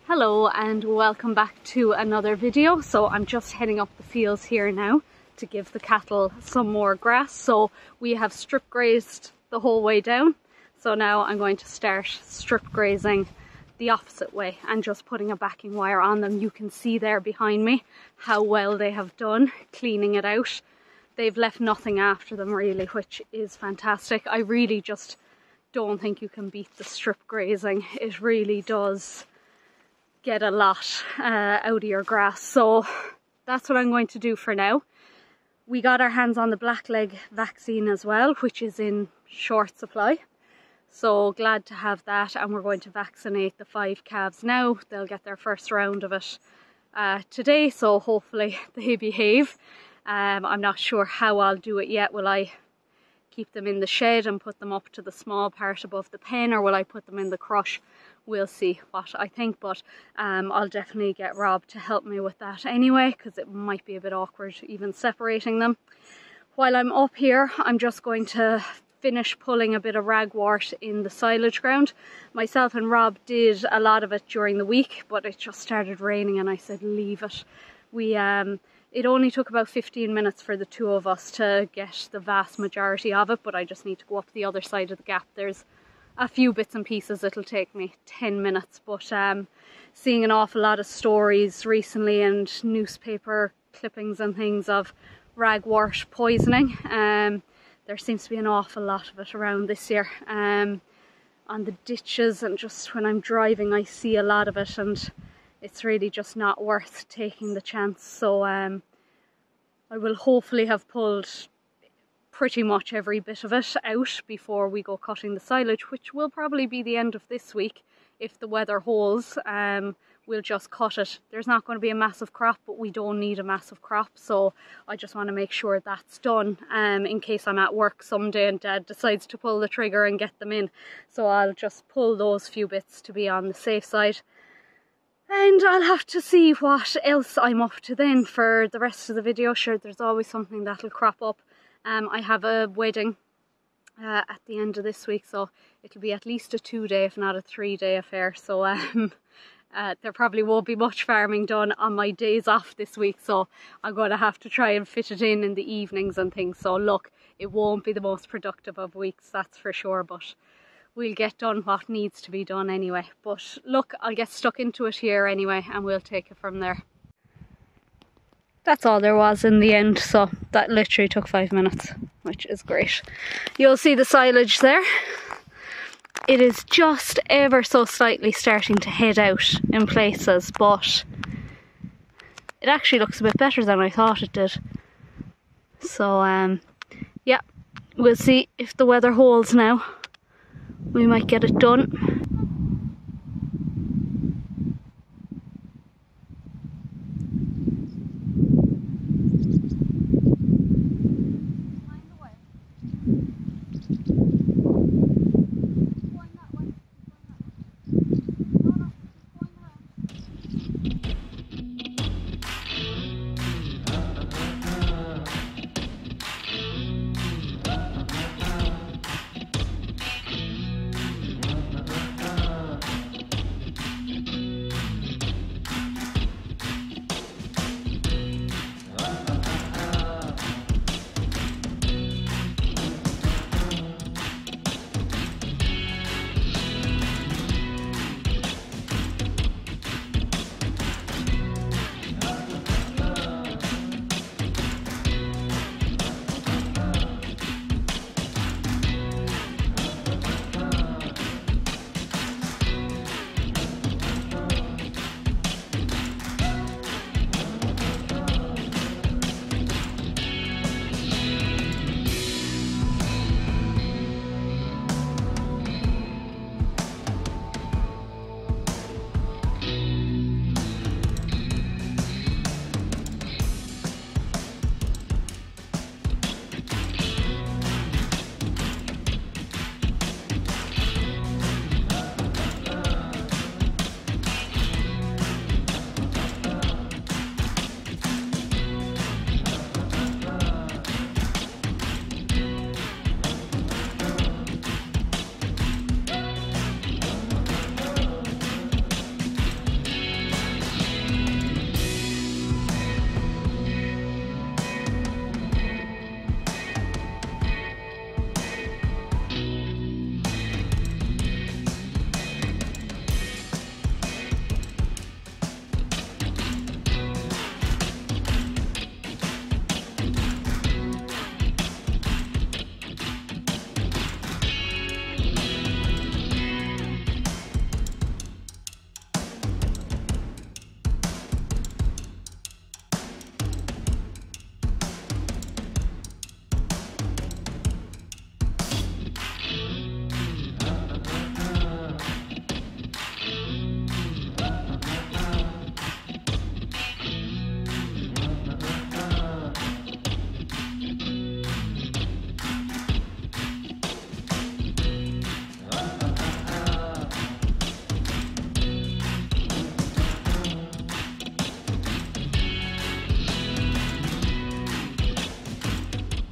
Hello and welcome back to another video. So I'm just heading up the fields here now to give the cattle some more grass. So we have strip grazed the whole way down. So now I'm going to start strip grazing the opposite way and just putting a backing wire on them. You can see there behind me how well they have done cleaning it out. They've left nothing after them really, which is fantastic. I really just don't think you can beat the strip grazing. It really does get a lot out of your grass. So that's what I'm going to do for now. We got our hands on the blackleg vaccine as well, which is in short supply. So glad to have that, and we're going to vaccinate the 5 calves now. They'll get their first round of it today, so hopefully they behave. I'm not sure how I'll do it yet. Will I keep them in the shed and put them up to the small part above the pen, or will I put them in the crush? We'll see what I think, but I'll definitely get Rob to help me with that anyway, because it might be a bit awkward even separating them. While I'm up here, I'm just going to finish pulling a bit of ragwort in the silage ground. Myself and Rob did a lot of it during the week, but it just started raining and I said leave it. It only took about 15 minutes for the two of us to get the vast majority of it, but I just need to go up the other side of the gap. There's a few bits and pieces. It'll take me 10 minutes, but seeing an awful lot of stories recently and newspaper clippings and things of ragwort poisoning. There seems to be an awful lot of it around this year on the ditches, and just when I'm driving I see a lot of it, and it's really just not worth taking the chance. So I will hopefully have pulled pretty much every bit of it out before we go cutting the silage, which will probably be the end of this week if the weather holds. We'll just cut it. There's not going to be a massive crop, but we don't need a massive crop, so I just want to make sure that's done in case I'm at work someday and Dad decides to pull the trigger and get them in. So I'll just pull those few bits to be on the safe side. And I'll have to see what else I'm up to then for the rest of the video. Sure, there's always something that'll crop up. I have a wedding at the end of this week, so it'll be at least a 2-day, if not a 3-day affair. So there probably won't be much farming done on my days off this week, so I'm going to have to try and fit it in the evenings and things. So look, it won't be the most productive of weeks, that's for sure, but we'll get done what needs to be done anyway. But look, I'll get stuck into it here anyway and we'll take it from there. That's all there was in the end, so that literally took 5 minutes, which is great. You'll see the silage there. It is just ever so slightly starting to head out in places, but it actually looks a bit better than I thought it did. So yeah, we'll see if the weather holds now. We might get it done.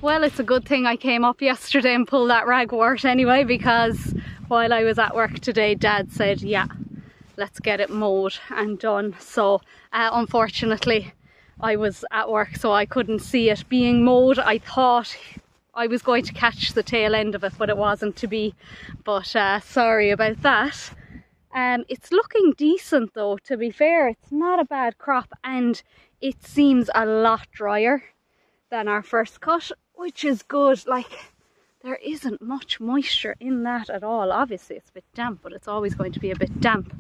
Well, it's a good thing I came up yesterday and pulled that ragwort anyway, because while I was at work today, Dad said, yeah, let's get it mowed and done. So unfortunately, I was at work, so I couldn't see it being mowed. I thought I was going to catch the tail end of it, but it wasn't to be. But sorry about that. It's looking decent though, to be fair. It's not a bad crop, and it seems a lot drier than our first cut, which is good. Like, there isn't much moisture in that at all. Obviously it's a bit damp, but it's always going to be a bit damp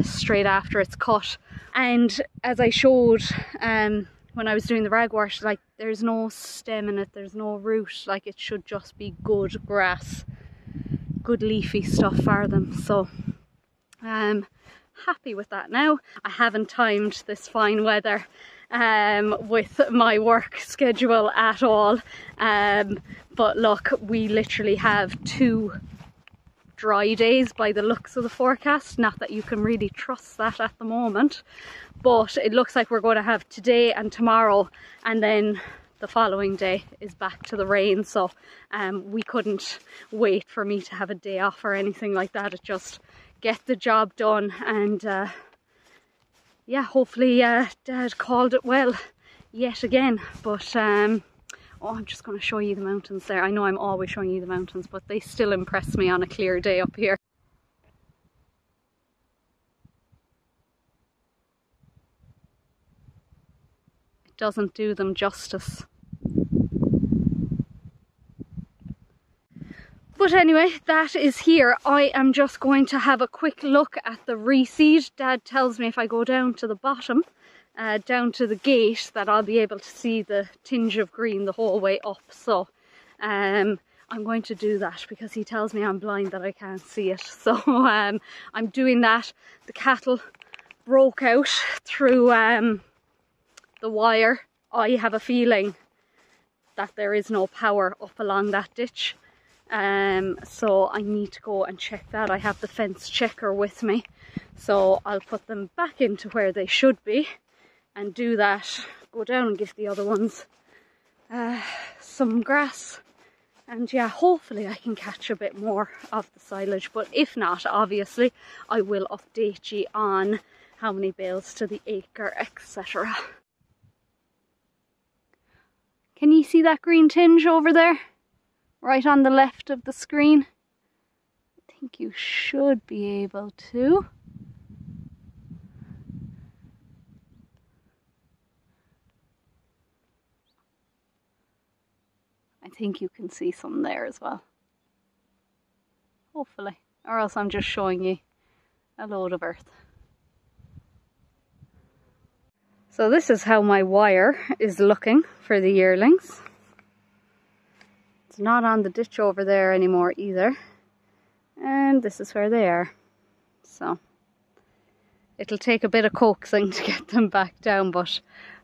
straight after it's cut. And as I showed when I was doing the ragwort, like, there's no stem in it, there's no root. Like, it should just be good grass, good leafy stuff for them. So happy with that now. I haven't timed this fine weather with my work schedule at all, but look, we literally have 2 dry days by the looks of the forecast. Not that you can really trust that at the moment, but it looks like we're going to have today and tomorrow, and then the following day is back to the rain. So we couldn't wait for me to have a day off or anything like that. It just get the job done, and yeah, hopefully Dad called it well yet again. But oh, I'm just going to show you the mountains there. I know I'm always showing you the mountains, but they still impress me on a clear day up here. It doesn't do them justice. But anyway, that is here. I am just going to have a quick look at the reseed. Dad tells me if I go down to the bottom, down to the gate, that I'll be able to see the tinge of green the whole way up. So I'm going to do that, because he tells me I'm blind that I can't see it. So I'm doing that. The cattle broke out through the wire. I have a feeling that there is no power up along that ditch. So I need to go and check that. I have the fence checker with me, so I'll put them back into where they should be and do that. Go down and give the other ones some grass, and yeah, hopefully I can catch a bit more of the silage. But if not, obviously I will update you on how many bales to the acre, etc. Can you see that green tinge over there? Right on the left of the screen. I think you should be able to. I think you can see some there as well. Hopefully. Or else I'm just showing you a load of earth. So this is how my wire is looking for the yearlings. Not on the ditch over there anymore either, and this is where they are. So it'll take a bit of coaxing to get them back down, but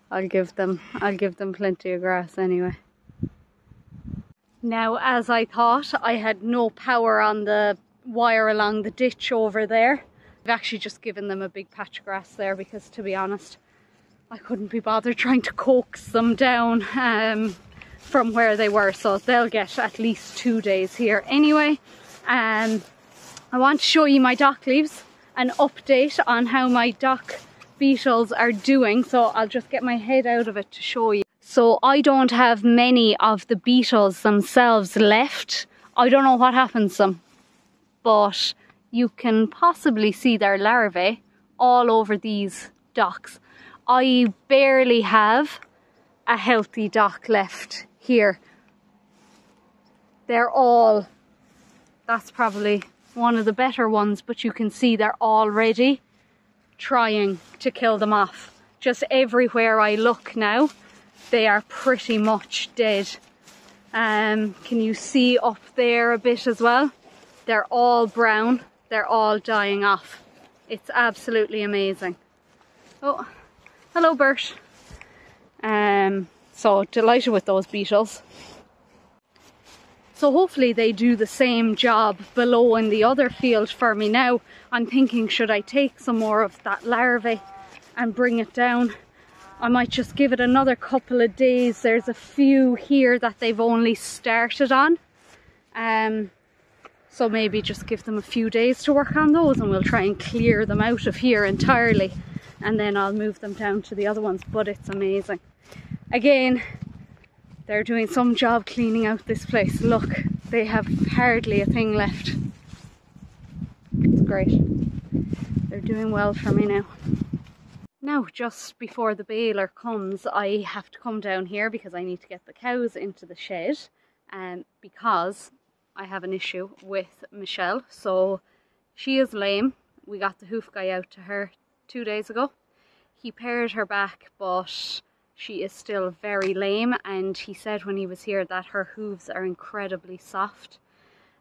I'll give them plenty of grass anyway. Now, as I thought, I had no power on the wire along the ditch over there. I've actually just given them a big patch of grass there, because to be honest, I couldn't be bothered trying to coax them down from where they were, so they'll get at least 2 days here anyway. I want to show you my dock leaves, an update on how my dock beetles are doing, so I'll just get my head out of it to show you. So I don't have many of the beetles themselves left. I don't know what happens to them, but you can possibly see their larvae all over these docks. I barely have a healthy dock left here. They're all, that's probably one of the better ones, but you can see they're already trying to kill them off. Just everywhere I look now, they are pretty much dead. Can you see up there a bit as well? They're all brown, they're all dying off. It's absolutely amazing. Oh, hello Bert. So delighted with those beetles. So hopefully they do the same job below in the other field for me now. I'm thinking, should I take some more of that larvae and bring it down? I might just give it another couple of days. There's a few here that they've only started on. So maybe just give them a few days to work on those, and we'll try and clear them out of here entirely, and then I'll move them down to the other ones. But it's amazing. Again, they're doing some job cleaning out this place. Look, they have hardly a thing left. It's great. They're doing well for me now. Now, just before the baler comes, I have to come down here because I need to get the cows into the shed, because I have an issue with Michelle. So she is lame. We got the hoof guy out to her 2 days ago. He paired her back, but she is still very lame, and he said when he was here that her hooves are incredibly soft.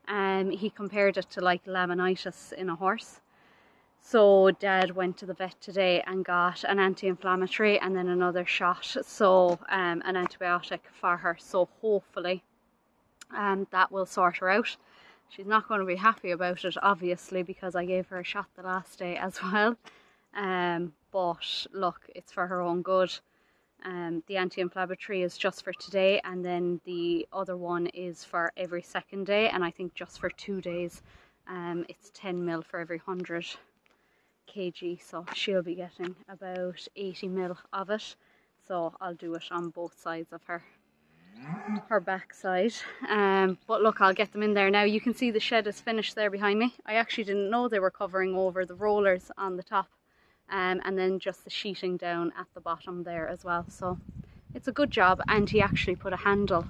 He compared it to like laminitis in a horse. So Dad went to the vet today and got an anti-inflammatory and then another shot, so an antibiotic for her. So hopefully that will sort her out. She's not going to be happy about it, obviously, because I gave her a shot the last day as well. But look, it's for her own good. The anti-inflammatory is just for today, and then the other one is for every second day, and I think just for 2 days. It's 10 ml for every 100 kg, so she'll be getting about 80 ml of it. So I'll do it on both sides of her backside. But look, I'll get them in there now. You can see the shed is finished there behind me. I actually didn't know they were covering over the rollers on the top, and then just the sheeting down at the bottom there as well. So it's a good job, and he actually put a handle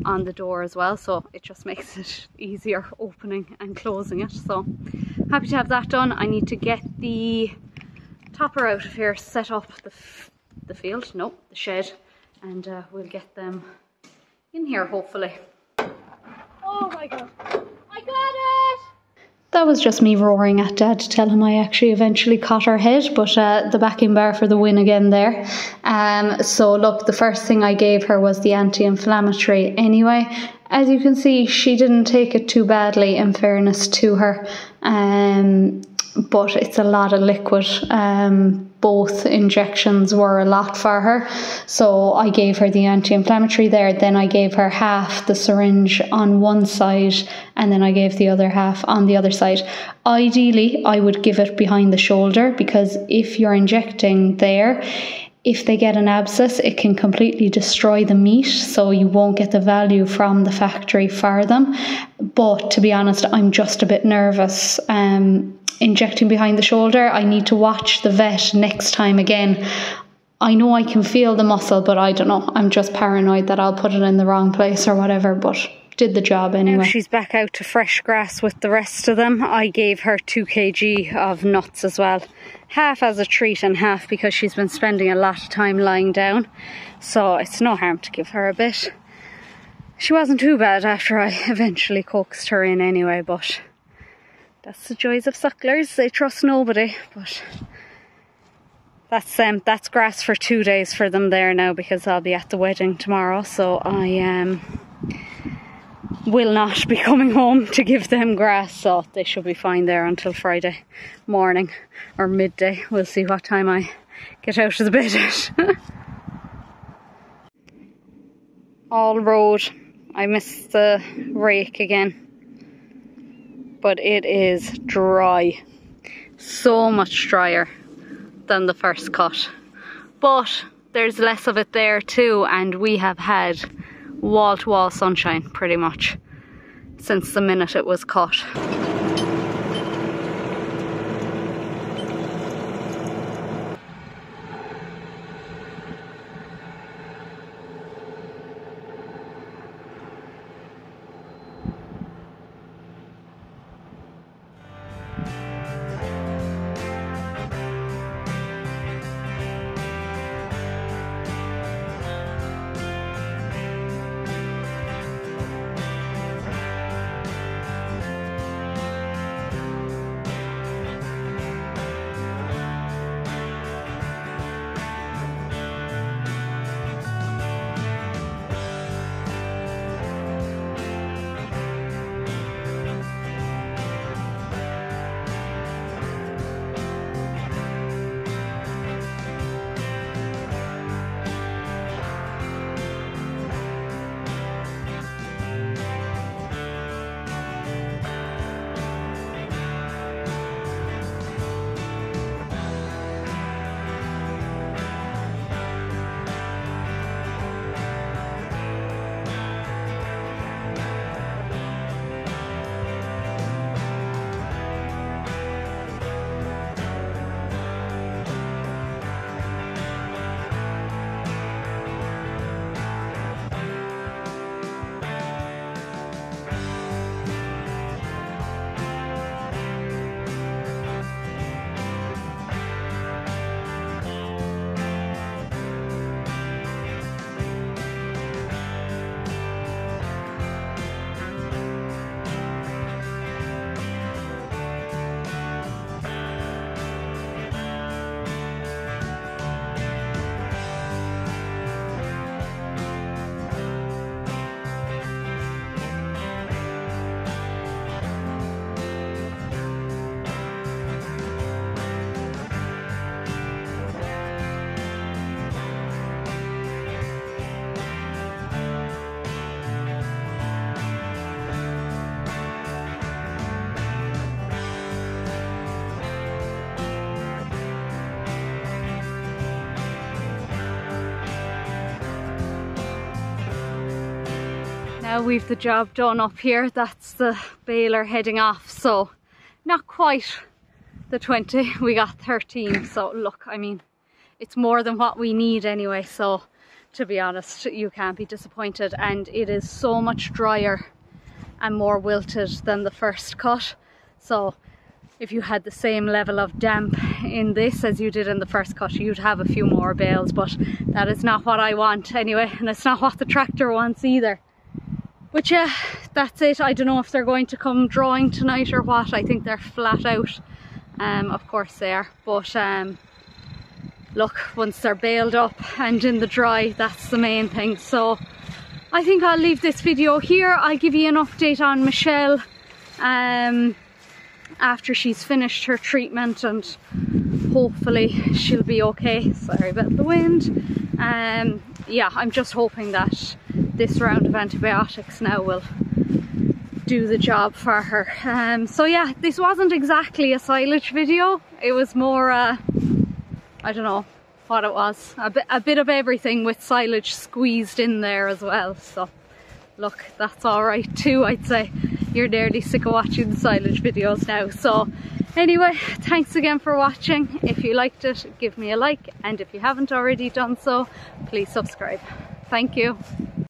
on the door as well, so it just makes it easier opening and closing it. So happy to have that done. I need to get the topper out of here, set up the field, no, the shed, and we'll get them in here hopefully. Oh my god, I got it! That was just me roaring at Dad to tell him I actually eventually caught her head, but the backing bar for the win again there. So look, the first thing I gave her was the anti-inflammatory anyway. As you can see, she didn't take it too badly, in fairness to her, but it's a lot of liquid. Both injections were a lot for her, so I gave her the anti-inflammatory there, then I gave her half the syringe on one side, and then I gave the other half on the other side. Ideally, I would give it behind the shoulder, because if you're injecting there, if they get an abscess, it can completely destroy the meat, so you won't get the value from the factory for them. But to be honest, I'm just a bit nervous injecting behind the shoulder. I need to watch the vet next time again. I know I can feel the muscle, but I don't know. I'm just paranoid that I'll put it in the wrong place or whatever, but did the job anyway. Now she's back out to fresh grass with the rest of them. I gave her 2 kg of nuts as well. Half as a treat and half because she's been spending a lot of time lying down. So it's no harm to give her a bit. She wasn't too bad after I eventually coaxed her in anyway, but that's the joys of sucklers. They trust nobody, but that's grass for 2 days for them there now, because I'll be at the wedding tomorrow, so I will not be coming home to give them grass, so they should be fine there until Friday morning or midday. We'll see what time I get out of the bed at. All road. I missed the rake again, but it is dry, so much drier than the first cut, but there's less of it there too, and we have had wall-to-wall sunshine pretty much since the minute it was cut. Now we've the job done up here. That's the baler heading off, so not quite the 20, we got 13. So look, I mean, it's more than what we need anyway, so to be honest, you can't be disappointed. And it is so much drier and more wilted than the first cut, so if you had the same level of damp in this as you did in the first cut, you'd have a few more bales, but that is not what I want anyway, and it's not what the tractor wants either. But yeah, that's it. I don't know if they're going to come drawing tonight or what. I think they're flat out. Of course they are, but look, once they're baled up and in the dry, that's the main thing. So I think I'll leave this video here. I'll give you an update on Michelle after she's finished her treatment, and hopefully she'll be okay. Sorry about the wind. Yeah, I'm just hoping that this round of antibiotics now will do the job for her. So yeah, this wasn't exactly a silage video. It was more I don't know what it was, a bit of everything with silage squeezed in there as well. So look, that's all right too, I'd say. You're nearly sick of watching the silage videos now. So anyway, thanks again for watching. If you liked it, give me a like, and if you haven't already done so, please subscribe. Thank you.